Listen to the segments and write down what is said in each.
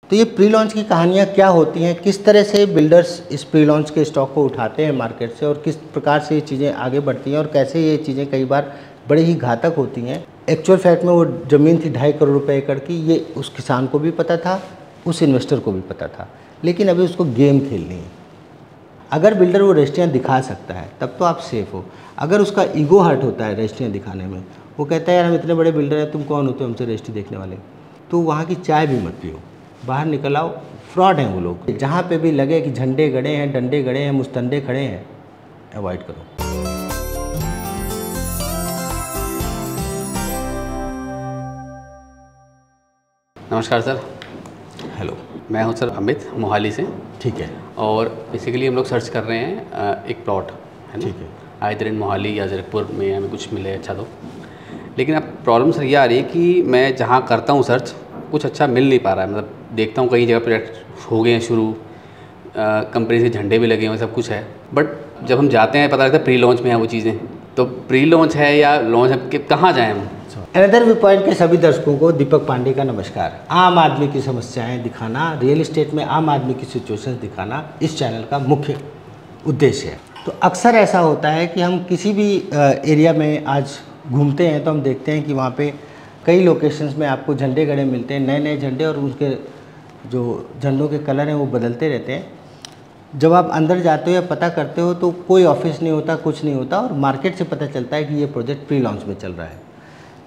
तो ये pre launch की कहानियाँ क्या होती हैं, किस तरह से बिल्डर्स इस प्री लॉन्च के स्टॉक को उठाते हैं मार्केट से और किस प्रकार से ये चीज़ें आगे बढ़ती हैं और कैसे ये चीज़ें कई बार बड़ी ही घातक होती हैं। एक्चुअल फैक्ट में वो ज़मीन थी 2.5 करोड़ रुपए एकड़ की, ये उस किसान को भी पता था, उस इन्वेस्टर को भी पता था, लेकिन अभी उसको गेम खेलनी है। अगर बिल्डर वो रजिस्ट्रियाँ दिखा सकता है तब तो आप सेफ़ हो। अगर उसका ईगो हर्ट होता है रजिस्ट्रियाँ दिखाने में, वो कहता है यार हम इतने बड़े बिल्डर हैं, तुम कौन होते हो हमसे रजिस्ट्री देखने वाले, तो वहाँ की चाय भी मत पियो, बाहर निकल आओ। फ्रॉड हैं वो लोग। जहाँ पे भी लगे कि झंडे गड़े हैं, डंडे गड़े हैं, मुस्तंडे खड़े हैं, अवॉइड करो। नमस्कार सर। हेलो, मैं हूं सर अमित, मोहाली से। ठीक है। और बेसिकली हम लोग सर्च कर रहे हैं एक प्लॉट, है ना। ठीक है। आइदर इन मोहाली या ज़ीरकपुर में हमें कुछ मिले अच्छा तो। लेकिन अब प्रॉब्लम सर ये आ रही है कि मैं जहाँ करता हूँ सर्च कुछ अच्छा मिल नहीं पा रहा है। मतलब देखता हूँ कई जगह प्रोजेक्ट हो गए हैं शुरू, कंपनी के झंडे भी लगे हुए, सब कुछ है, बट जब हम जाते हैं पता लगता है प्री लॉन्च में है वो चीज़ें। तो प्री लॉन्च है या लॉन्च है कि कहाँ जाएँ हम? अनदर व्यू पॉइंट के सभी दर्शकों को दीपक पांडे का नमस्कार। आम आदमी की समस्याएं दिखाना, रियल एस्टेट में आम आदमी की सिचुएशंस दिखाना इस चैनल का मुख्य उद्देश्य है। तो अक्सर ऐसा होता है कि हम किसी भी एरिया में आज घूमते हैं तो हम देखते हैं कि वहाँ पे कई लोकेशंस में आपको झंडे गड़े मिलते हैं, नए नए झंडे, और उनके जो झंडों के कलर हैं वो बदलते रहते हैं। जब आप अंदर जाते हो या पता करते हो तो कोई ऑफिस नहीं होता, कुछ नहीं होता, और मार्केट से पता चलता है कि ये प्रोजेक्ट प्री लॉन्च में चल रहा है।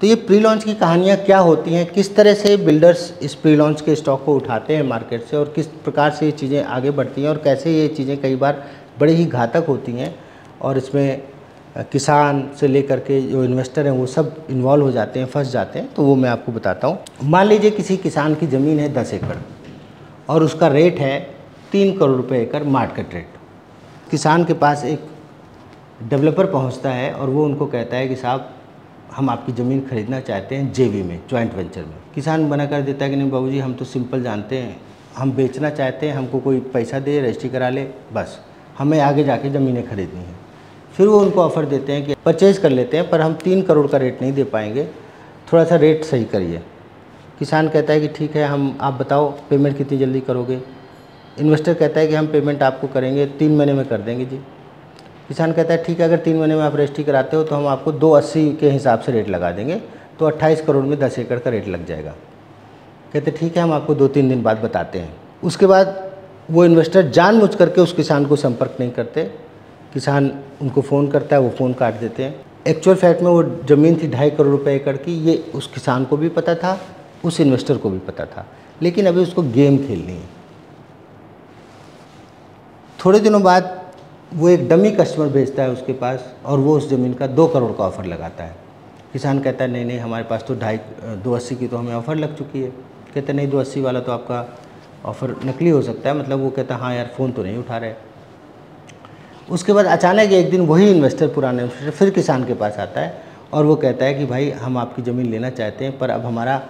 तो ये प्री लॉन्च की कहानियाँ क्या होती हैं, किस तरह से बिल्डर्स इस प्री लॉन्च के स्टॉक को उठाते हैं मार्केट से और किस प्रकार से ये चीज़ें आगे बढ़ती हैं और कैसे ये चीज़ें कई बार बड़ी ही घातक होती हैं, और इसमें किसान से लेकर के जो इन्वेस्टर हैं वो सब इन्वॉल्व हो जाते हैं, फंस जाते हैं। तो वो मैं आपको बताता हूँ। मान लीजिए किसी किसान की ज़मीन है 10 एकड़ और उसका रेट है 3 करोड़ रुपये एकड़ मार्केट रेट। किसान के पास एक डेवलपर पहुँचता है और वो उनको कहता है कि साहब हम आपकी ज़मीन खरीदना चाहते हैं जेवी में, जॉइंट वेंचर में। किसान मना कर देता है कि नहीं बाबूजी, हम तो सिंपल जानते हैं, हम बेचना चाहते हैं, हमको कोई पैसा दे, रजिस्ट्री करा ले, बस हमें आगे जाके ज़मीनें खरीदनी है। फिर वो उनको ऑफ़र देते हैं कि परचेज़ कर लेते हैं, पर हम 3 करोड़ का रेट नहीं दे पाएंगे, थोड़ा सा रेट सही करिए। किसान कहता है कि ठीक है, हम आप बताओ पेमेंट कितनी जल्दी करोगे। इन्वेस्टर कहता है कि हम पेमेंट आपको करेंगे 3 महीने में कर देंगे जी। किसान कहता है ठीक है, अगर 3 महीने में आप रजिस्ट्री कराते हो तो हम आपको 280 के हिसाब से रेट लगा देंगे, तो 28 करोड़ में 10 एकड़ का रेट लग जाएगा। कहते ठीक है, हम आपको 2-3 दिन बाद बताते हैं। उसके बाद वो इन्वेस्टर जानबूझ करके उस किसान को संपर्क नहीं करते। किसान उनको फ़ोन करता है, वो फ़ोन काट देते हैं। एक्चुअल फैक्ट में वो ज़मीन थी 2.5 करोड़ रुपये एकड़ की, ये उस किसान को भी पता था, उस इन्वेस्टर को भी पता था, लेकिन अभी उसको गेम खेलनी है। थोड़े दिनों बाद वो एक डमी कस्टमर भेजता है उसके पास और वो उस ज़मीन का 2 करोड़ का ऑफ़र लगाता है। किसान कहता है नहीं नहीं, हमारे पास तो 280 की तो हमें ऑफ़र लग चुकी है। कहते नहीं, 280 वाला तो आपका ऑफ़र नकली हो सकता है। मतलब वो कहता है हाँ यार, फ़ोन तो नहीं उठा रहे। उसके बाद अचानक एक दिन वही इन्वेस्टर, पुराना इन्वेस्टर, फिर किसान के पास आता है और वो कहता है कि भाई हम आपकी ज़मीन लेना चाहते हैं, पर अब हमारा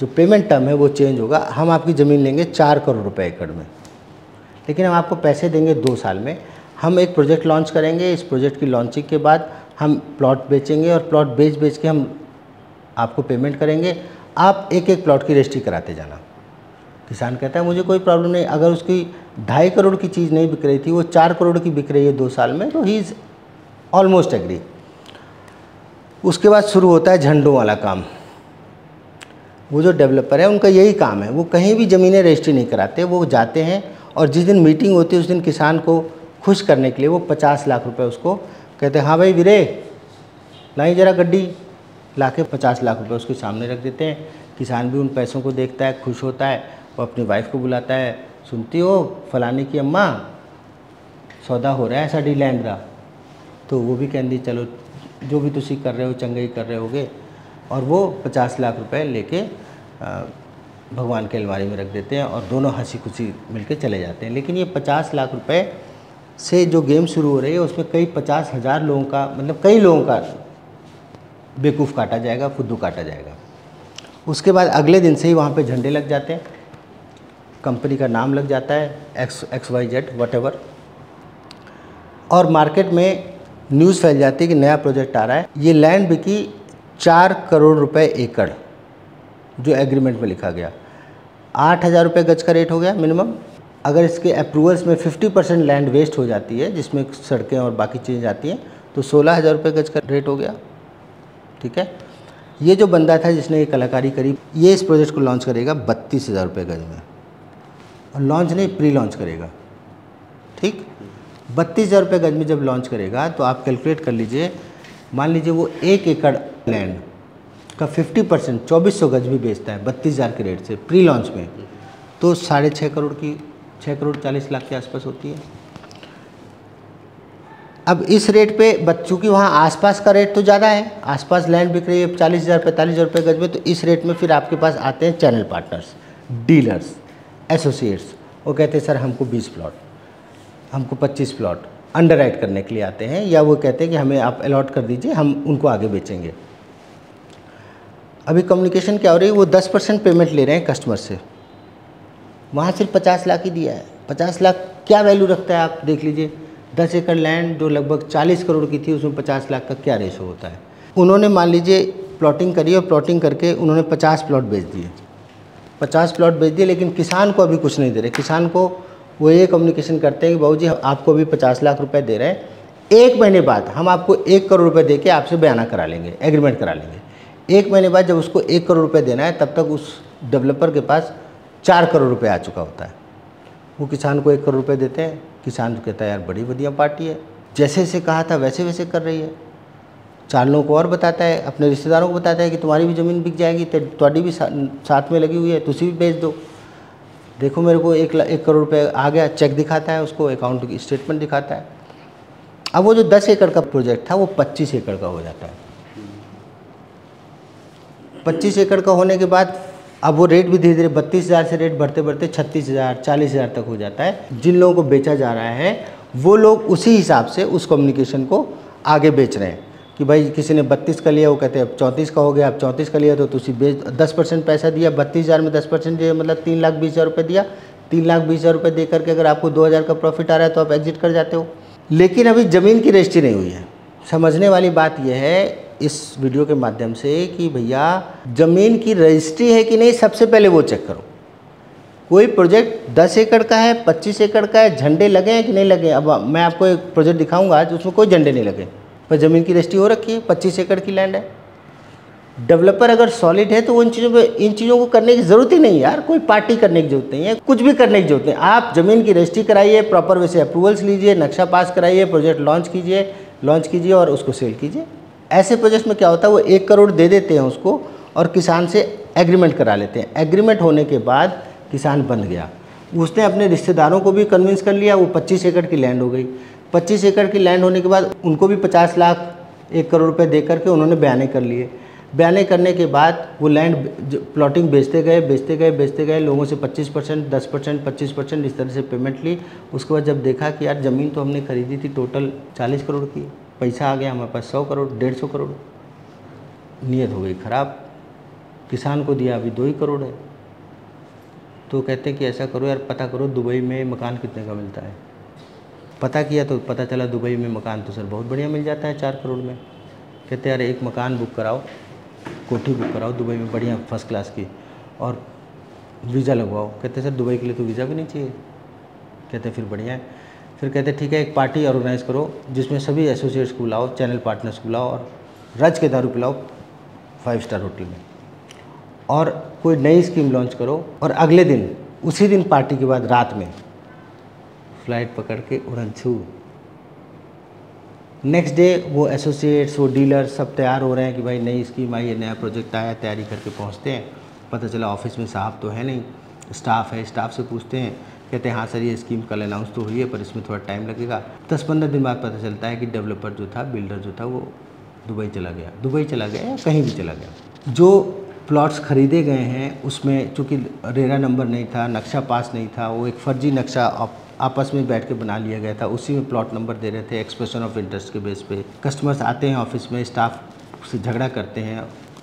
जो पेमेंट टर्म है वो चेंज होगा। हम आपकी ज़मीन लेंगे 4 करोड़ रुपये एकड़ में, लेकिन हम आपको पैसे देंगे 2 साल में। हम एक प्रोजेक्ट लॉन्च करेंगे, इस प्रोजेक्ट की लॉन्चिंग के बाद हम प्लॉट बेचेंगे और प्लॉट बेच के हम आपको पेमेंट करेंगे। आप एक एक प्लॉट की रजिस्ट्री कराते जाना। किसान कहता है मुझे कोई प्रॉब्लम नहीं। अगर उसकी 2.5 करोड़ की चीज़ नहीं बिक रही थी, वो 4 करोड़ की बिक रही है 2 साल में, तो ही इज़ ऑलमोस्ट एग्री। उसके बाद शुरू होता है झंडों वाला काम। वो जो डेवलपर है उनका यही काम है, वो कहीं भी ज़मीनें रजिस्ट्री नहीं कराते। वो जाते हैं और जिस दिन मीटिंग होती है उस दिन किसान को खुश करने के लिए वो 50 लाख रुपए उसको कहते हैं, हाँ भाई वीरे लाई जरा गड्डी, लाके 50 लाख रुपए उसके सामने रख देते हैं। किसान भी उन पैसों को देखता है, खुश होता है, वो अपनी वाइफ को बुलाता है, सुनती हो फलाने की अम्मा सौदा हो रहा है साड़ी लैंड का। तो वो भी कहती चलो जो भी तुसी कर रहे हो चंगे ही कर रहे होगे, और वो 50 लाख रुपए लेके भगवान के अलमारी में रख देते हैं और दोनों हंसी खुशी मिलके चले जाते हैं। लेकिन ये 50 लाख रुपए से जो गेम शुरू हो रही है उसमें कई 50,000 लोगों का, मतलब कई लोगों का बेवकूफ़ काटा जाएगा, फुद्दू काटा जाएगा। उसके बाद अगले दिन से ही वहाँ पे झंडे लग जाते हैं, कंपनी का नाम लग जाता है, XYZ वॉटेवर, और मार्केट में न्यूज़ फैल जाती है कि नया प्रोजेक्ट आ रहा है। ये लैंड बिकी 4 करोड़ रुपए एकड़, जो एग्रीमेंट में लिखा गया। 8,000 रुपये गज का रेट हो गया मिनिमम। अगर इसके अप्रूवल्स में 50% लैंड वेस्ट हो जाती है, जिसमें सड़कें और बाकी चीज़ें जाती हैं, तो 16,000 रुपये गज का रेट हो गया। ठीक है, ये जो बंदा था जिसने ये कलाकारी करी, ये इस प्रोजेक्ट को लॉन्च करेगा 32,000 रुपये गज में, और लॉन्च नहीं, प्री लॉन्च करेगा। ठीक, 32,000 रुपये गज में जब लॉन्च करेगा तो आप कैलकुलेट कर लीजिए, मान लीजिए वो 1 एकड़ लैंड का 50% 2400 गज भी बेचता है 32,000 के रेट से प्री लॉन्च में, तो 6.5 करोड़ की, 6 करोड़ 40 लाख के आसपास होती है। अब इस रेट पे, चूँकि वहाँ आसपास का रेट तो ज़्यादा है, आसपास लैंड बिक रही है 40,000 45,000 रुपये गज में, तो इस रेट में फिर आपके पास आते हैं चैनल पार्टनर्स, डीलर्स, एसोसिएट्स। वो कहते हैं सर हमको 20 प्लॉट, हमको 25 प्लॉट अंडरराइट करने के लिए आते हैं, या वो कहते हैं कि हमें आप अलॉट कर दीजिए, हम उनको आगे बेचेंगे। अभी कम्युनिकेशन क्या हो रही है, वो 10% पेमेंट ले रहे हैं कस्टमर से, वहाँ सिर्फ 50 लाख ही दिया है। 50 लाख क्या वैल्यू रखता है, आप देख लीजिए। 10 एकड़ लैंड जो लगभग 40 करोड़ की थी, उसमें 50 लाख का क्या रेशो होता है। उन्होंने मान लीजिए प्लॉटिंग करी, और प्लॉटिंग करके उन्होंने 50 प्लॉट बेच दिए, 50 प्लॉट बेच दिए, लेकिन किसान को अभी कुछ नहीं दे रहे। किसान को वो ये कम्युनिकेशन करते हैं कि बाबू जी आपको अभी 50 लाख रुपए दे रहे हैं, 1 महीने बाद हम आपको 1 करोड़ रुपए दे के आपसे बयाना करा लेंगे, एग्रीमेंट करा लेंगे। 1 महीने बाद जब उसको 1 करोड़ रुपए देना है, तब तक उस डेवलपर के पास 4 करोड़ रुपए आ चुका होता है। वो किसान को 1 करोड़ रुपए देते हैं, किसान तो कहता है यार बड़ी बढ़िया पार्टी है, जैसे जैसे कहा था वैसे वैसे कर रही है। 4 लोगों को और बताता है, अपने रिश्तेदारों को बताता है कि तुम्हारी भी ज़मीन बिक जाएगी, तुम्हारी भी साथ में लगी हुई है, तुसी भी बेच दो। देखो मेरे को 1 करोड़ रुपए आ गया, चेक दिखाता है उसको, अकाउंट की स्टेटमेंट दिखाता है। अब वो जो 10 एकड़ का प्रोजेक्ट था वो 25 एकड़ का हो जाता है। 25 एकड़ का होने के बाद अब वो रेट भी धीरे धीरे 32,000 से रेट बढ़ते बढ़ते 36,000 40,000 तक हो जाता है। जिन लोगों को बेचा जा रहा है वो लोग उसी हिसाब से उस कम्युनिकेशन को आगे बेच रहे हैं कि भाई किसी ने 32 का लिया, वो कहते हैं अब 34 का हो गया, अब 34 का लिया तो तुसी 10% पैसा दिया, 32,000 में 10% दिया, मतलब 3,20,000 रुपये दिया। 3,20,000 रुपये दे करके अगर आपको 2,000 का प्रॉफिट आ रहा है तो आप एग्जिट कर जाते हो। लेकिन अभी ज़मीन की रजिस्ट्री नहीं हुई है। समझने वाली बात यह है इस वीडियो के माध्यम से कि भैया ज़मीन की रजिस्ट्री है कि नहीं, सबसे पहले वो चेक करो। कोई प्रोजेक्ट 10 एकड़ का है, 25 एकड़ का है, झंडे लगे हैं कि नहीं लगे। अब मैं आपको एक प्रोजेक्ट दिखाऊंगा आज, उसमें कोई झंडे नहीं लगे, पर ज़मीन की रजिस्ट्री हो रखी है, 25 एकड़ की लैंड है। डेवलपर अगर सॉलिड है तो वो इन चीज़ों को करने की ज़रूरत ही नहीं है यार। कोई पार्टी करने की जरूरत नहीं है, कुछ भी करने की जरूरत नहीं। आप ज़मीन की रजिस्ट्री कराइए, प्रॉपर वे से अप्रूवल्स लीजिए, नक्शा पास कराइए, प्रोजेक्ट लॉन्च कीजिए और उसको सेल कीजिए। ऐसे प्रोजेक्ट में क्या होता है, वो 1 करोड़ दे देते हैं उसको और किसान से एग्रीमेंट करा लेते हैं। एग्रीमेंट होने के बाद किसान बन गया, उसने अपने रिश्तेदारों को भी कन्विंस कर लिया, वो 25 एकड़ की लैंड हो गई। 25 एकड़ की लैंड होने के बाद उनको भी 50 लाख 1 करोड़ रुपए दे करके उन्होंने बयाने कर लिए। बयाने करने के बाद वो लैंड प्लॉटिंग बेचते गए, लोगों से 25%, 10%, 25% इस तरह से पेमेंट ली। उसके बाद जब देखा कि यार ज़मीन तो हमने खरीदी थी टोटल 40 करोड़ की, पैसा आ गया हमारे पास 100 करोड़, 150 करोड़, नीयत हो गई ख़राब। किसान को दिया अभी 2 ही करोड़ है। तो कहते हैं कि ऐसा करो यार, पता करो दुबई में मकान कितने का मिलता है। पता किया तो पता चला दुबई में मकान तो सर बहुत बढ़िया मिल जाता है 4 करोड़ में। कहते यार एक मकान बुक कराओ, कोठी बुक कराओ दुबई में बढ़िया फर्स्ट क्लास की, और वीज़ा लगवाओ। कहते सर दुबई के लिए तो वीज़ा भी नहीं चाहिए। कहते फिर बढ़िया है। फिर कहते ठीक है, एक पार्टी ऑर्गेनाइज़ करो जिसमें सभी एसोसिएट्स को बुलाओ, चैनल पार्टनर्स को बुलाओ और रज के दारू पिलाओ 5 स्टार होटल में, और कोई नई स्कीम लॉन्च करो। और अगले दिन, उसी दिन पार्टी के बाद रात में फ्लाइट पकड़ के उड़न छू। नेक्स्ट डे वो एसोसिएट्स, वो डीलर्स सब तैयार हो रहे हैं कि भाई नई स्कीम आई है, नया प्रोजेक्ट आया, तैयारी करके पहुंचते हैं। पता चला ऑफिस में साहब तो है नहीं, स्टाफ है। स्टाफ से पूछते हैं, कहते हैं हाँ सर ये स्कीम कल अनाउंस तो हुई है पर इसमें थोड़ा टाइम लगेगा। 10-15 दिन बाद पता चलता है कि डेवलपर जो था, बिल्डर जो था, वो दुबई चला गया या कहीं भी चला गया। जो प्लॉट्स खरीदे गए हैं उसमें चूँकि रेरा नंबर नहीं था, नक्शा पास नहीं था, वो एक फ़र्जी नक्शा आपस में बैठ के बना लिया गया था, उसी में प्लॉट नंबर दे रहे थे एक्सप्रेशन ऑफ इंटरेस्ट के बेस पे। कस्टमर्स आते हैं ऑफिस में, स्टाफ से झगड़ा करते हैं,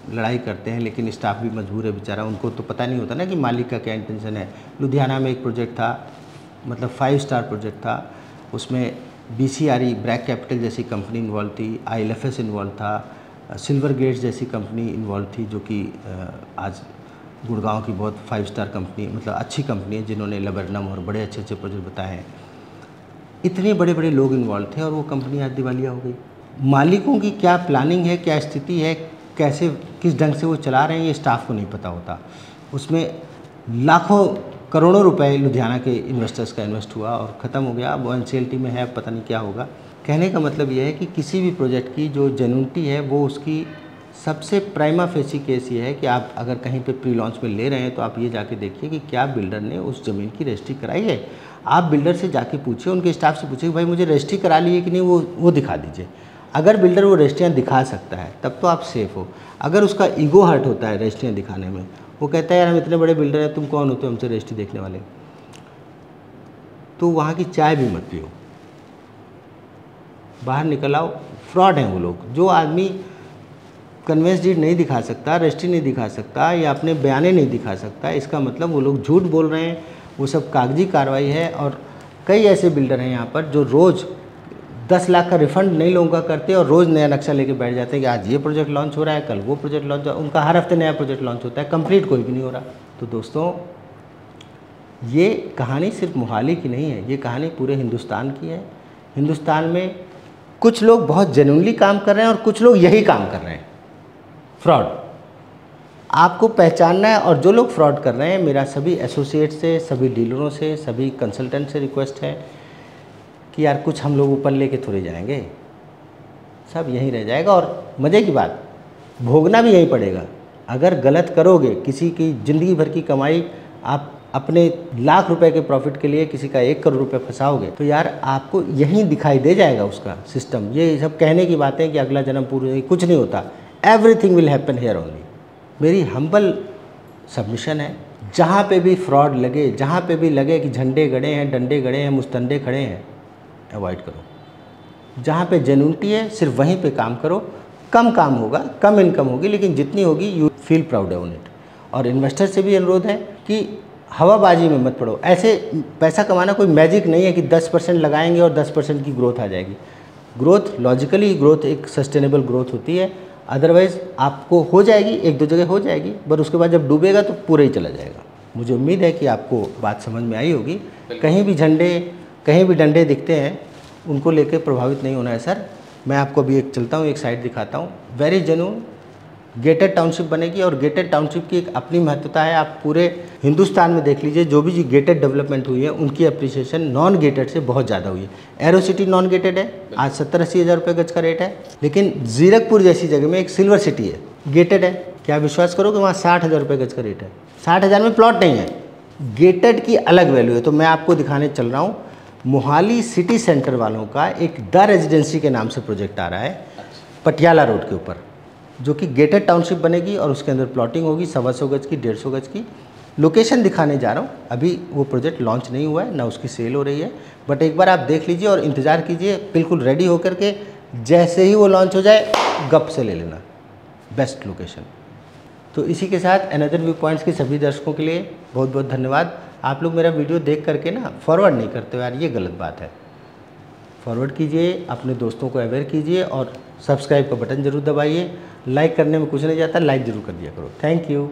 लड़ाई करते हैं, लेकिन स्टाफ भी मजबूर है बेचारा, उनको तो पता नहीं होता ना कि मालिक का क्या इंटेंशन है। लुधियाना में एक प्रोजेक्ट था, मतलब 5 स्टार प्रोजेक्ट था, उसमें BCRE ब्रैक कैपिटल जैसी कंपनी इन्वॉल्व थी, ILFS इन्वॉल्व था, सिल्वर गेट्स जैसी कंपनी इन्वॉल्व थी, जो कि आज गुड़गांव की बहुत 5 स्टार कंपनी, मतलब अच्छी कंपनी है, जिन्होंने लेबरनम और बड़े अच्छे अच्छे प्रोजेक्ट बताए हैं। इतने बड़े बड़े लोग इन्वॉल्व थे और वो कंपनी आज दिवालिया हो गई। मालिकों की क्या प्लानिंग है, क्या स्थिति है, कैसे किस ढंग से वो चला रहे हैं, ये स्टाफ को नहीं पता होता। उसमें लाखों करोड़ों रुपए लुधियाना के इन्वेस्टर्स का इन्वेस्ट हुआ और ख़त्म हो गया। अब एनसीएलटी में है, पता नहीं क्या होगा। कहने का मतलब ये है कि किसी भी प्रोजेक्ट की जो जेन्युइनिटी है, वो उसकी सबसे प्राइमा फेसी केस ये है कि आप अगर कहीं पे प्री लॉन्च में ले रहे हैं तो आप ये जाके देखिए कि क्या बिल्डर ने उस ज़मीन की रजिस्ट्री कराई है। आप बिल्डर से जाके पूछिए, उनके स्टाफ से पूछिए कि भाई मुझे रजिस्ट्री करा ली है कि नहीं, वो दिखा दीजिए। अगर बिल्डर वो रजिस्ट्रियाँ दिखा सकता है तब तो आप सेफ़ हो। अगर उसका ईगो हर्ट होता है रजिस्ट्रियाँ दिखाने में, वो कहता है यार हम इतने बड़े बिल्डर हैं, तुम कौन होते हो हमसे रजिस्ट्री देखने वाले, तो वहाँ की चाय भी मत पियो, बाहर निकल आओ। फ्रॉड हैं वो लोग। जो आदमी कन्वेंस डीड नहीं दिखा सकता, रजिस्ट्री नहीं दिखा सकता या अपने बयाने नहीं दिखा सकता, इसका मतलब वो लोग झूठ बोल रहे हैं। वो सब कागजी कार्रवाई है। और कई ऐसे बिल्डर हैं यहाँ पर जो रोज़ 10 लाख का रिफंड नई लोगों का करते हैं और रोज़ नया नक्शा लेके बैठ जाते हैं कि आज ये प्रोजेक्ट लॉन्च हो रहा है, कल वो प्रोजेक्ट लॉन्च हो रहा है। उनका हर हफ्ते नया प्रोजेक्ट लॉन्च होता है, कंप्लीट कोई भी नहीं हो रहा। तो दोस्तों, ये कहानी सिर्फ मोहाली की नहीं है, ये कहानी पूरे हिंदुस्तान की है। हिंदुस्तान में कुछ लोग बहुत जेन्युइनली काम कर रहे हैं और कुछ लोग यही काम कर रहे हैं, फ्रॉड। आपको पहचानना है। और जो लोग फ्रॉड कर रहे हैं, मेरा सभी एसोसिएट से, सभी डीलरों से, सभी कंसल्टेंट से रिक्वेस्ट है कि यार कुछ हम लोग ऊपर लेके थोड़े जाएंगे, सब यहीं रह जाएगा। और मज़े की बात, भोगना भी यहीं पड़ेगा। अगर गलत करोगे, किसी की ज़िंदगी भर की कमाई आप अपने लाख रुपए के प्रॉफिट के लिए किसी का 1 करोड़ रुपए फंसाओगे, तो यार आपको यहीं दिखाई दे जाएगा उसका सिस्टम। ये सब कहने की बातें कि अगला जन्म पूर्ण, कुछ नहीं होता। Everything will happen here only. मेरी हम्बल सबमिशन है, जहाँ पे भी फ्रॉड लगे, जहाँ पे भी लगे कि झंडे गड़े हैं, डंडे गड़े हैं, मुस्तंडे खड़े हैं, अवॉइड करो। जहाँ पे जेन्युइनिटी है सिर्फ वहीं पे काम करो। कम काम होगा, कम इनकम होगी, लेकिन जितनी होगी you feel proud on it. और इन्वेस्टर से भी अनुरोध है कि हवाबाजी में मत पड़ो। ऐसे पैसा कमाना कोई मैजिक नहीं है कि 10% लगाएंगे और 10% की ग्रोथ आ जाएगी। ग्रोथ लॉजिकली, ग्रोथ एक सस्टेनेबल ग्रोथ होती है। अदरवाइज़ आपको हो जाएगी, 1-2 जगह हो जाएगी, पर उसके बाद जब डूबेगा तो पूरा ही चला जाएगा। मुझे उम्मीद है कि आपको बात समझ में आई होगी। कहीं भी झंडे, कहीं भी डंडे दिखते हैं, उनको लेकर प्रभावित नहीं होना है सर। मैं आपको अभी एक चलता हूँ, एक साइड दिखाता हूँ। वेरी जेन्युइन गेटेड टाउनशिप बनेगी और गेटेड टाउनशिप की एक अपनी महत्वता है। आप पूरे हिंदुस्तान में देख लीजिए, जो भी गेटेड डेवलपमेंट हुई है उनकी अप्रिसिएशन नॉन गेटेड से बहुत ज़्यादा हुई है। एरो सिटी नॉन गेटेड है, आज 70-80 हज़ार रुपये गज का रेट है, लेकिन जीरकपुर जैसी जगह में एक सिल्वर सिटी है, गेटेड है। क्या विश्वास करोगे, वहाँ 60,000 रुपये गज का रेट है। 60,000 में प्लॉट नहीं है। गेटेड की अलग वैल्यू है। तो मैं आपको दिखाने चल रहा हूँ, मोहाली सिटी सेंटर वालों का एक द रेजिडेंसी के नाम से प्रोजेक्ट आ रहा है पटियाला रोड के ऊपर, जो कि गेटेड टाउनशिप बनेगी और उसके अंदर प्लॉटिंग होगी 125 गज की, 150 गज की। लोकेशन दिखाने जा रहा हूँ। अभी वो प्रोजेक्ट लॉन्च नहीं हुआ है, ना उसकी सेल हो रही है, बट एक बार आप देख लीजिए और इंतज़ार कीजिए बिल्कुल रेडी होकर के। जैसे ही वो लॉन्च हो जाए, गप से ले लेना, बेस्ट लोकेशन। तो इसी के साथ अनदर व्यू पॉइंट्स के सभी दर्शकों के लिए बहुत बहुत धन्यवाद। आप लोग मेरा वीडियो देख करके ना फॉरवर्ड नहीं करते हो यार, ये गलत बात है। फॉरवर्ड कीजिए, अपने दोस्तों को अवेयर कीजिए और सब्सक्राइब का बटन ज़रूर दबाइए। लाइक करने में कुछ नहीं जाता, लाइक ज़रूर कर दिया करो। Thank you.